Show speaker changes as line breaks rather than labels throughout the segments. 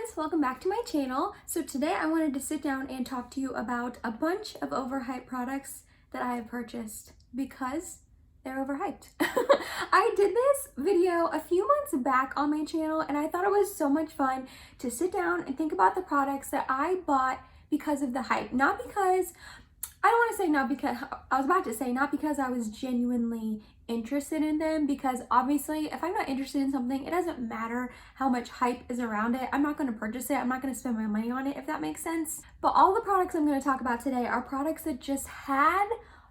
friends, welcome back to my channel. So today I wanted to sit down and talk to you about a bunch of overhyped products that I have purchased because they're overhyped. I did this video a few months back on my channel and I thought it was so much fun to sit down and think about the products that I bought because of the hype. Not because, I don't want to say not because, I was about to say not because I was genuinely interested in them, because obviously if I'm not interested in something, it doesn't matter how much hype is around it. I'm not going to purchase it. I'm not going to spend my money on it, if that makes sense. But all the products I'm going to talk about today are products that just had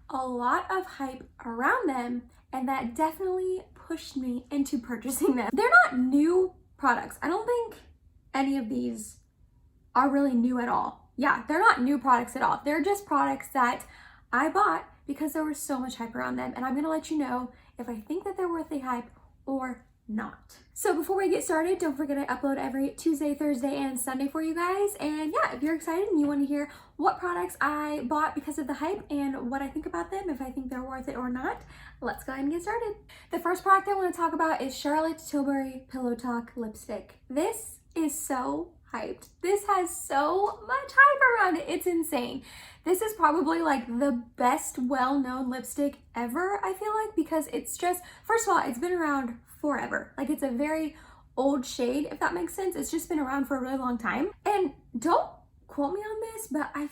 a lot of hype around them and that definitely pushed me into purchasing them. They're not new products. I don't think any of these are really new at all. Yeah, they're not new products at all. They're just products that I bought because there was so much hype around them, and I'm gonna let you know if I think that they're worth the hype or not. So before we get started, don't forget I upload every Tuesday, Thursday, and Sunday for you guys. And yeah, if you're excited and you want to hear what products I bought because of the hype and what I think about them, if I think they're worth it or not, let's go ahead and get started. The first product I want to talk about is Charlotte Tilbury Pillow Talk lipstick. This is so hyped. This has so much hype around it. It's insane. This is probably like the best well-known lipstick ever, I feel like, because it's just, first of all, it's been around forever. Like, it's a very old shade, if that makes sense. It's just been around for a really long time. And don't quote me on this, but I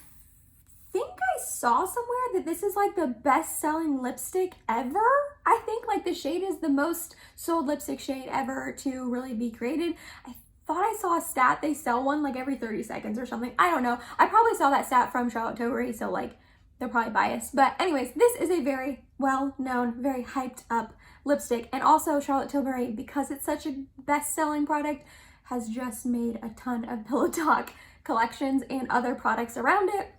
think I saw somewhere that this is like the best-selling lipstick ever. I think like the shade is the most sold lipstick shade ever to really be created. I thought I saw a stat, they sell one like every 30 seconds or something. I don't know. I probably saw that stat from Charlotte Tilbury, so like they're probably biased. But anyways, this is a very well-known, very hyped up lipstick. And also Charlotte Tilbury, because it's such a best-selling product, has just made a ton of Pillow Talk collections and other products around it.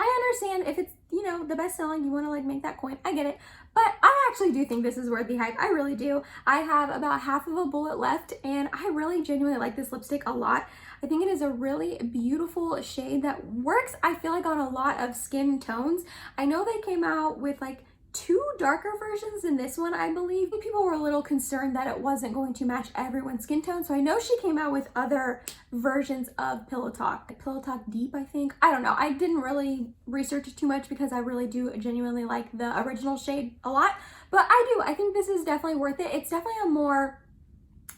I understand if it's, you know, the best selling, you want to like make that coin. I get it. But I actually do think this is worth the hype. I really do. I have about half of a bullet left and I really genuinely like this lipstick a lot. I think it is a really beautiful shade that works, I feel like, on a lot of skin tones. I know they came out with like 2 darker versions than this one, I believe. People were a little concerned that it wasn't going to match everyone's skin tone. So I know she came out with other versions of Pillow Talk. Pillow Talk Deep, I think. I don't know. I didn't really research it too much because I really do genuinely like the original shade a lot. But I do. I think this is definitely worth it. It's definitely a more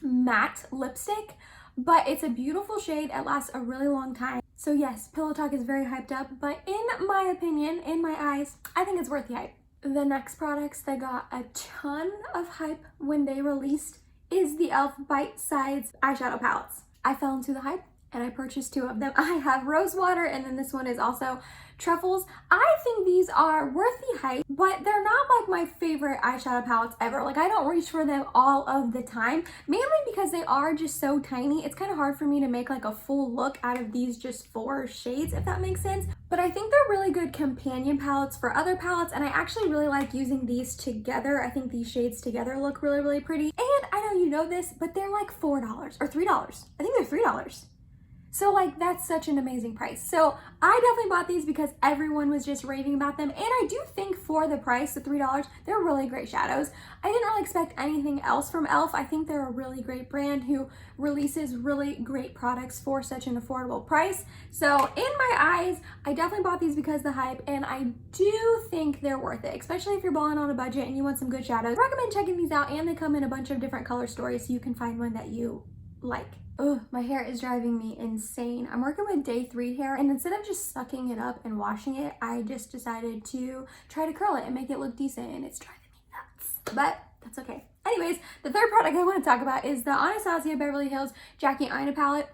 matte lipstick, but it's a beautiful shade. It lasts a really long time. So yes, Pillow Talk is very hyped up, but in my opinion, in my eyes, I think it's worth the hype. The next products that got a ton of hype when they released is the e.l.f. Bite Size eyeshadow palettes. I fell into the hype and I purchased 2 of them. I have Rose Water and then this one is also Truffles. I think these are worth the hype, but they're not like my favorite eyeshadow palettes ever. Like, I don't reach for them all of the time, mainly because they are just so tiny. It's kind of hard for me to make like a full look out of these just 4 shades, if that makes sense. But I think they're really good companion palettes for other palettes, and I actually really like using these together. I think these shades together look really, really pretty. And I know you know this, but they're like $4 or $3. I think they're $3. So like, that's such an amazing price. So I definitely bought these because everyone was just raving about them. And I do think for the price, the $3, they're really great shadows. I didn't really expect anything else from e.l.f. I think they're a really great brand who releases really great products for such an affordable price. So in my eyes, I definitely bought these because of the hype, and I do think they're worth it, especially if you're balling on a budget and you want some good shadows. I recommend checking these out, and they come in a bunch of different color stories so you can find one that you like. Oh, my hair is driving me insane. I'm working with day 3 hair, and instead of just sucking it up and washing it, I just decided to try to curl it and make it look decent, and it's driving me nuts. But that's okay. Anyways, the third product I want to talk about is the Anastasia Beverly Hills Jackie Aina palette.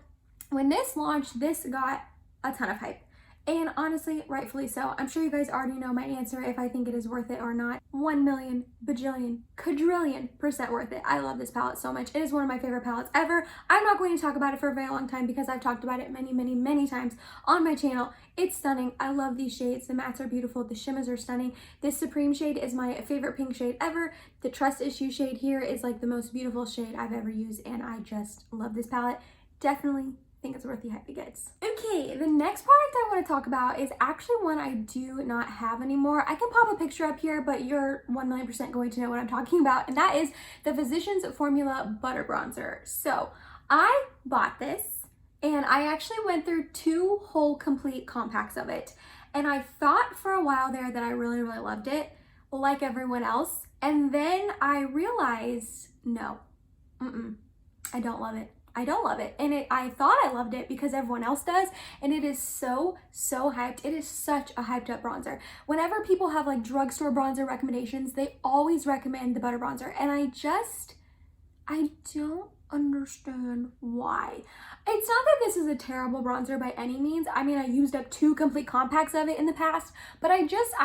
When this launched, this got a ton of hype. And honestly, rightfully so. I'm sure you guys already know my answer if I think it is worth it or not. 1,000,000, bajillion, quadrillion% worth it. I love this palette so much. It is one of my favorite palettes ever. I'm not going to talk about it for a very long time because I've talked about it many, many, many times on my channel. It's stunning. I love these shades. The mattes are beautiful. The shimmers are stunning. This Supreme shade is my favorite pink shade ever. The Trust Issue shade here is like the most beautiful shade I've ever used, and I just love this palette. Definitely think it's worth the hype it gets. Okay, the next product I want to talk about is actually one I do not have anymore. I can pop a picture up here, but you're 1,000,000% going to know what I'm talking about, and that is the Physicians Formula Butter Bronzer. So I bought this and I actually went through 2 whole complete compacts of it. And I thought for a while there that I really, really loved it, like everyone else. And then I realized, no, I don't love it. I don't love it. And I thought I loved it because everyone else does. And it is so, so hyped. It is such a hyped up bronzer. Whenever people have like drugstore bronzer recommendations, they always recommend the butter bronzer. And I don't understand why. It's not that this is a terrible bronzer by any means. I mean, I used up 2 complete compacts of it in the past, but I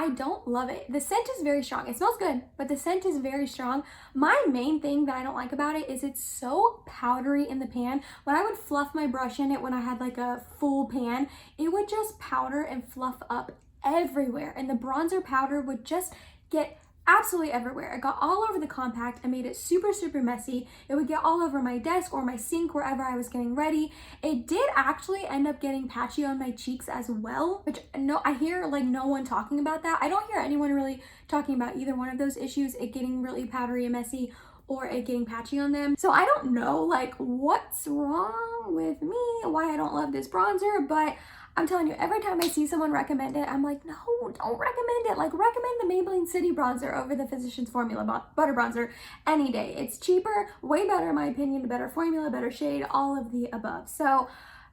don't love it. The scent is very strong. It smells good, but the scent is very strong. My main thing that I don't like about it is it's so powdery in the pan. When I would fluff my brush in it when I had like a full pan, it would just powder and fluff up everywhere. And the bronzer powder would just get absolutely everywhere. It got all over the compact and made it super, super messy. It would get all over my desk or my sink wherever I was getting ready. It did actually end up getting patchy on my cheeks as well, which I hear like no one talking about that. I don't hear anyone really talking about either one of those issues, it getting really powdery and messy or it getting patchy on them. So I don't know like what's wrong with me, why I don't love this bronzer, but I'm telling you, every time I see someone recommend it, I'm like, no, don't recommend it. Like, recommend the Maybelline City Bronzer over the Physicians Formula Butter Bronzer any day. It's cheaper, way better in my opinion, better formula, better shade, all of the above. So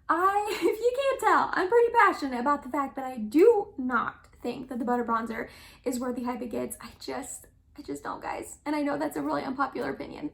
if you can't tell, I'm pretty passionate about the fact that I do not think that the butter bronzer is worth the hype it gets. I just don't, guys. And I know that's a really unpopular opinion.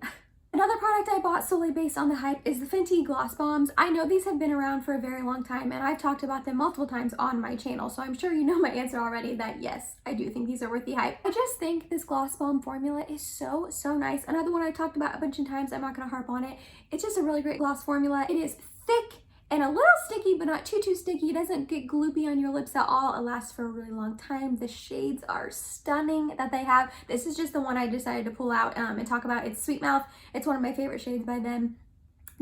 Another product I bought solely based on the hype is the Fenty Gloss Bombs. I know these have been around for a very long time and I've talked about them multiple times on my channel, so I'm sure you know my answer already that yes, I do think these are worth the hype. I just think this Gloss Bomb formula is so, so nice. Another one I talked about a bunch of times, I'm not gonna harp on it. It's just a really great gloss formula. It is thick and a little sticky, but not too sticky. It doesn't get gloopy on your lips at all. It lasts for a really long time. The shades are stunning that they have. This is just the one I decided to pull out and talk about. It's Sweet Mouth. It's one of my favorite shades by them.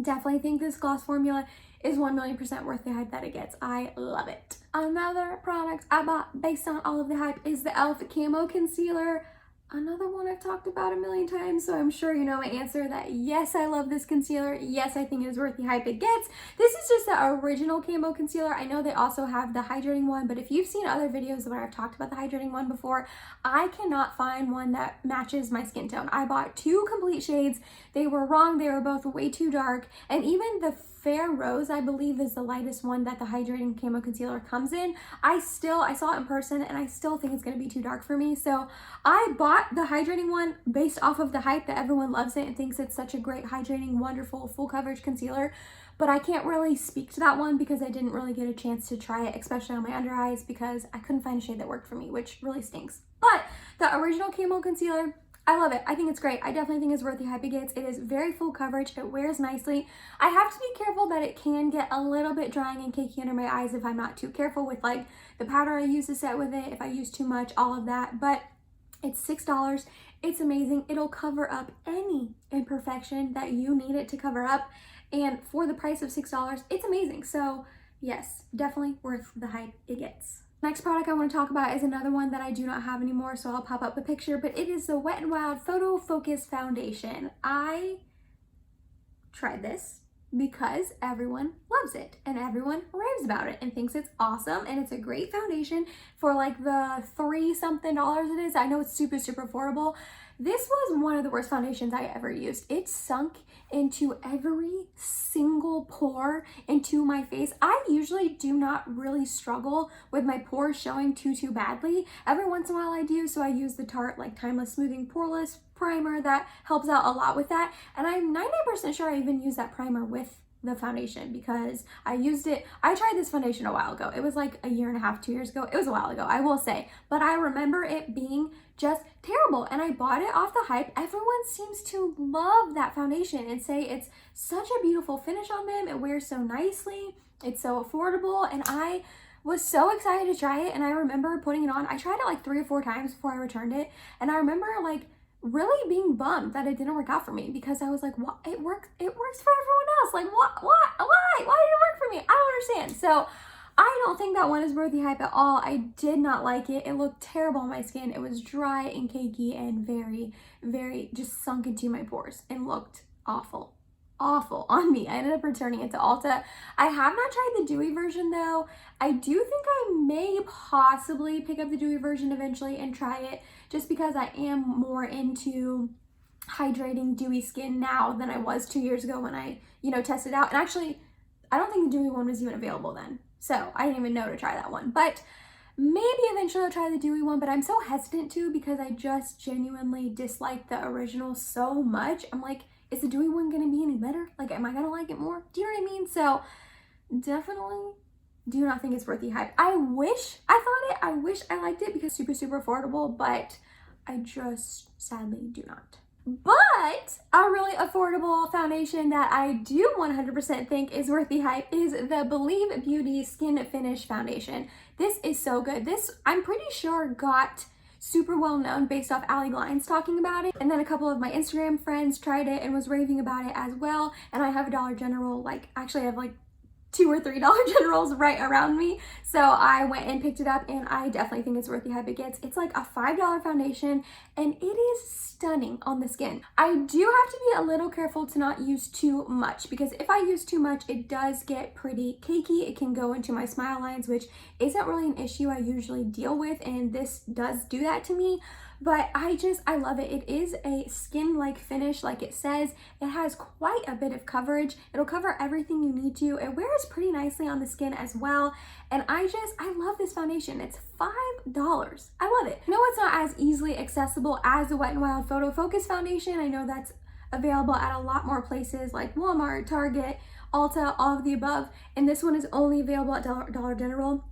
Definitely think this gloss formula is 1,000,000% worth the hype that it gets. I love it. Another product I bought based on all of the hype is the e.l.f. Camo Concealer. Another one I've talked about a million times, so I'm sure you know my answer that yes, I love this concealer. Yes, I think it is worth the hype it gets. This is just the original Camo Concealer. I know they also have the hydrating one, but if you've seen other videos where I've talked about the hydrating one before, I cannot find one that matches my skin tone. I bought 2 complete shades. They were wrong. They were both way too dark, and even the Fair Rose, I believe, is the lightest one that the hydrating Camo Concealer comes in. I saw it in person and I still think it's going to be too dark for me. So I bought the hydrating one based off of the hype that everyone loves it and thinks it's such a great hydrating, wonderful, full coverage concealer. But I can't really speak to that one because I didn't really get a chance to try it, especially on my under eyes, because I couldn't find a shade that worked for me, which really stinks. But the original Camo Concealer, I love it. I think it's great. I definitely think it's worth the hype it gets. It is very full coverage. It wears nicely. I have to be careful that it can get a little bit drying and cakey under my eyes if I'm not too careful with like the powder I use to set with it, if I use too much, all of that. But it's $6. It's amazing. It'll cover up any imperfection that you need it to cover up. And for the price of $6, it's amazing. So yes, definitely worth the hype it gets. Next product I want to talk about is another one that I do not have anymore, so I'll pop up a picture, but it is the Wet n Wild Photo Focus Foundation. I tried this because everyone loves it and everyone raves about it and thinks it's awesome, and it's a great foundation for like the $3-something it is. I know it's super, super affordable. This was one of the worst foundations I ever used. It sunk into every single pore into my face. I usually do not really struggle with my pores showing too badly. Every once in a while I do, so I use the Tarte like Timeless Smoothing Poreless Primer. That helps out a lot with that. And I'm 99% sure I even use that primer with the foundation because I tried this foundation a while ago. It was like a year and a half, 2 years ago. It was a while ago, I will say, but I remember it being just terrible, and I bought it off the hype. Everyone seems to love that foundation and say it's such a beautiful finish on them. It wears so nicely. It's so affordable, and I was so excited to try it. And I remember putting it on. I tried it like 3 or 4 times before I returned it, and I remember like really being bummed that it didn't work out for me because I was like, what? It works for everyone else. Like, why did it work for me? I don't understand. So I don't think that one is worth the hype at all. I did not like it. It looked terrible on my skin. It was dry and cakey and very, very just sunk into my pores and looked awful. awful on me. I ended up returning it to Ulta. I have not tried the dewy version though. I do think I may possibly pick up the dewy version eventually and try it, just because I am more into hydrating dewy skin now than I was 2 years ago when I, tested out. And actually, I don't think the dewy one was even available then. So I didn't even know to try that one. But maybe eventually I'll try the dewy one, but I'm so hesitant to, because I just genuinely dislike the original so much. I'm like, is the dewy one gonna be any better? Like, am I gonna like it more? Do you know what I mean? So definitely do not think it's worth the hype. I wish I thought it. I wish I liked it because super, super affordable, but I just sadly do not. But a really affordable foundation that I do 100% think is worth the hype is the Believe Beauty Skin Finish Foundation. This is so good. This, I'm pretty sure, got super well known based off Allie Glines talking about it. And then a couple of my Instagram friends tried it and was raving about it as well. And I have a Dollar General, actually I have like 2 or 3 Dollar Generals right around me. So I went and picked it up, and I definitely think it's worth the hype it gets. It's like a $5 foundation, and it is stunning on the skin. I do have to be a little careful to not use too much, because if I use too much, it does get pretty cakey. It can go into my smile lines, which isn't really an issue I usually deal with, and this does do that to me. But I love it. It is a skin-like finish, like it says. It has quite a bit of coverage. It'll cover everything you need to. It wears pretty nicely on the skin as well. And I love this foundation. It's $5. I love it. I know it's not as easily accessible as the Wet n Wild Photo Focus Foundation. I know that's available at a lot more places like Walmart, Target, Ulta, all of the above. And this one is only available at Dollar General.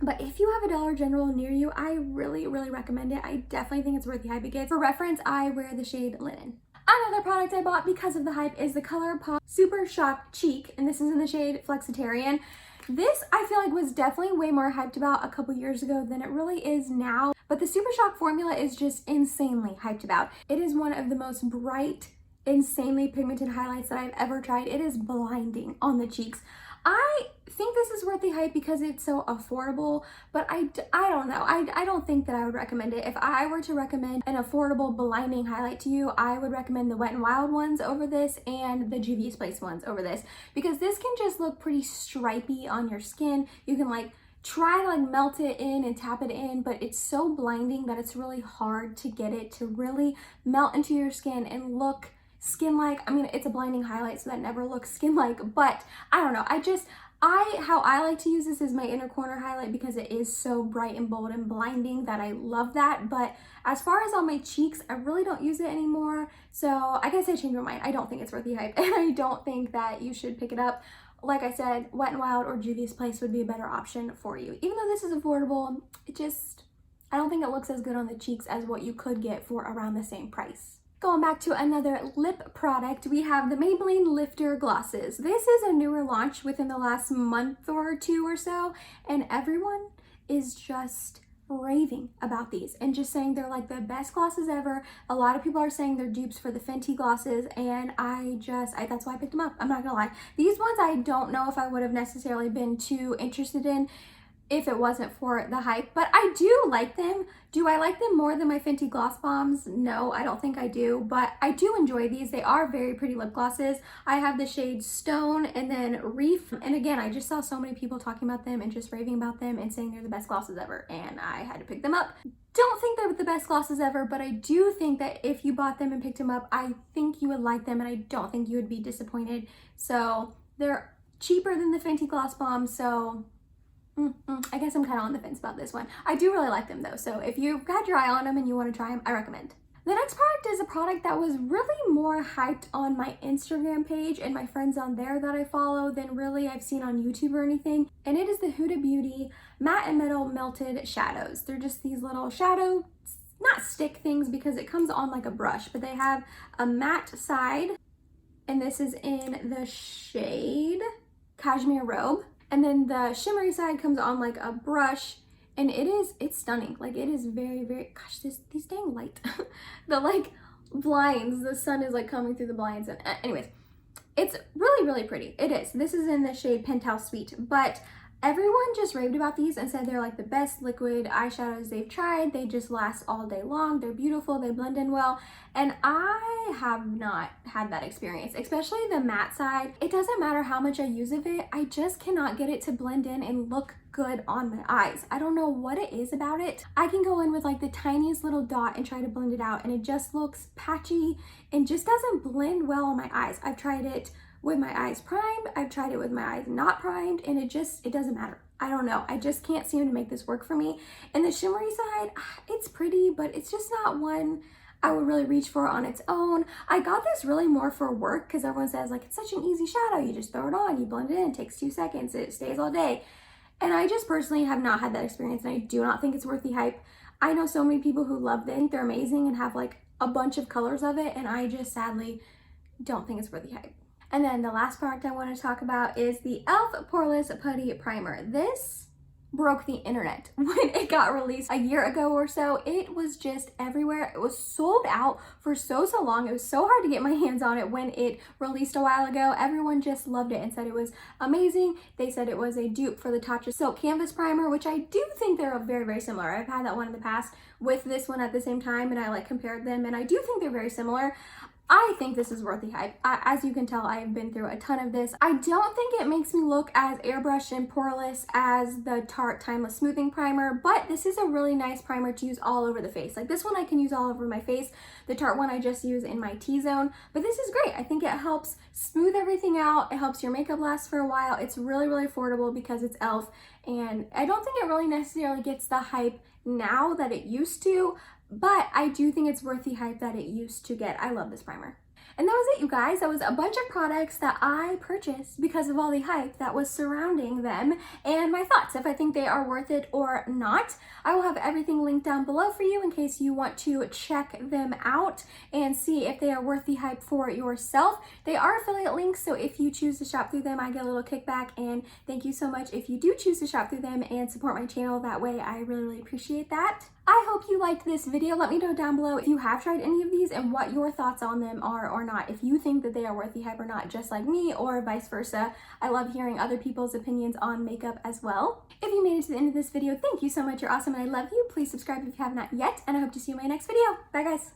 But if you have a Dollar General near you, I really, really recommend it. I definitely think it's worth the hype it gets. For reference, I wear the shade Linen. Another product I bought because of the hype is the ColourPop Super Shock Cheek, and this is in the shade Flexitarian. This, I feel like, was definitely way more hyped about a couple years ago than it really is now. But the Super Shock formula is just insanely hyped about. It is one of the most bright, insanely pigmented highlights that I've ever tried. It is blinding on the cheeks. I think this is worth the hype because it's so affordable, but I don't know. I don't think that I would recommend it. If I were to recommend an affordable blinding highlight to you, I would recommend the Wet n Wild ones over this and the Juvia's Place ones over this, because this can just look pretty stripy on your skin. You can try to melt it in and tap it in, but it's so blinding that it's really hard to get it to really melt into your skin and look skin-like. I mean, it's a blinding highlight, so that never looks skin-like, but I don't know. How I like to use this is my inner corner highlight, because it is so bright and bold and blinding that I love that. But as far as on my cheeks, I really don't use it anymore. So I guess I changed my mind. I don't think it's worth the hype, and I don't think that you should pick it up. Like I said, Wet n Wild or Juvia's Place would be a better option for you. Even though this is affordable, I don't think it looks as good on the cheeks as what you could get for around the same price. Going back to another lip product, we have the Maybelline Lifter Glosses. This is a newer launch within the last month or 2 or so, and everyone is just raving about these and just saying they're like the best glosses ever. A lot of people are saying they're dupes for the Fenty glosses, and that's why I picked them up. I'm not gonna lie. These ones I don't know if I would have necessarily been too interested in if it wasn't for the hype, but I do like them. Do I like them more than my Fenty Gloss Bombs? No, I don't think I do, but I do enjoy these. They are very pretty lip glosses. I have the shade Stone and then Reef, and again, I just saw so many people talking about them and just raving about them and saying they're the best glosses ever, and I had to pick them up. Don't think they're the best glosses ever, but I do think that if you bought them and picked them up, I think you would like them, and I don't think you would be disappointed. So they're cheaper than the Fenty Gloss Bombs, so I guess I'm kind of on the fence about this one. I do really like them though, so if you've got your eye on them and you want to try them, I recommend. The next product is a product that was really more hyped on my Instagram page and my friends on there that I follow than really I've seen on YouTube or anything, and it is the Huda Beauty Matte and Metal Melted Shadows. They're just these little shadow, not stick things because it comes on like a brush, but they have a matte side, and this is in the shade Cashmere Robe. And then the shimmery side comes on like a brush, and it's stunning. Like, it is very, very, gosh, these dang light. The blinds, the sun is coming through the blinds. And anyways, it's really, really pretty. It is. This is in the shade Penthouse Suite, but Everyone just raved about these and said they're like the best liquid eyeshadows they've tried. They just last all day long. They're beautiful. They blend in well. And I have not had that experience, especially the matte side. It doesn't matter how much I use of it. I just cannot get it to blend in and look good on my eyes. I don't know what it is about it. I can go in with like the tiniest little dot and try to blend it out and it just looks patchy and just doesn't blend well on my eyes. I've tried it with my eyes primed, I've tried it with my eyes not primed, and it doesn't matter. I don't know, I just can't seem to make this work for me. And the shimmery side, it's pretty, but it's just not one I would really reach for on its own. I got this really more for work because everyone says like, it's such an easy shadow, you just throw it on, you blend it in, it takes 2 seconds, it stays all day. And I just personally have not had that experience, and I do not think it's worth the hype. I know so many people who love them, they're amazing and have like a bunch of colors of it, and I just sadly don't think it's worth the hype. And then the last product I want to talk about is the e.l.f. Poreless Putty Primer. This broke the internet when it got released a year ago or so. It was just everywhere. It was sold out for so long. It was so hard to get my hands on it when it released a while ago. Everyone just loved it and said it was amazing. They said it was a dupe for the Tatcha Silk Canvas Primer, which I do think they're very similar. I've had that one in the past with this one at the same time, and I like compared them, and I do think they're very similar. I think this is worth the hype. As you can tell, I have been through a ton of this. I don't think it makes me look as airbrushed and poreless as the Tarte Timeless Smoothing Primer, but this is a really nice primer to use all over the face. Like this one I can use all over my face. The Tarte one I just use in my T-zone, but this is great. I think it helps smooth everything out. It helps your makeup last for a while. It's really affordable because it's e.l.f. and I don't think it really necessarily gets the hype now that it used to, but I do think it's worth the hype that it used to get. I love this primer. And that was it, you guys. That was a bunch of products that I purchased because of all the hype that was surrounding them and my thoughts, if I think they are worth it or not. I will have everything linked down below for you in case you want to check them out and see if they are worth the hype for yourself. They are affiliate links, so if you choose to shop through them, I get a little kickback, and thank you so much if you do choose to shop through them and support my channel that way. I really appreciate that. I hope you liked this video. Let me know down below if you have tried any of these and what your thoughts on them are or not. If you think that they are worth the hype or not, just like me, or vice versa. I love hearing other people's opinions on makeup as well. If you made it to the end of this video, thank you so much. You're awesome and I love you. Please subscribe if you have not yet, and I hope to see you in my next video. Bye guys.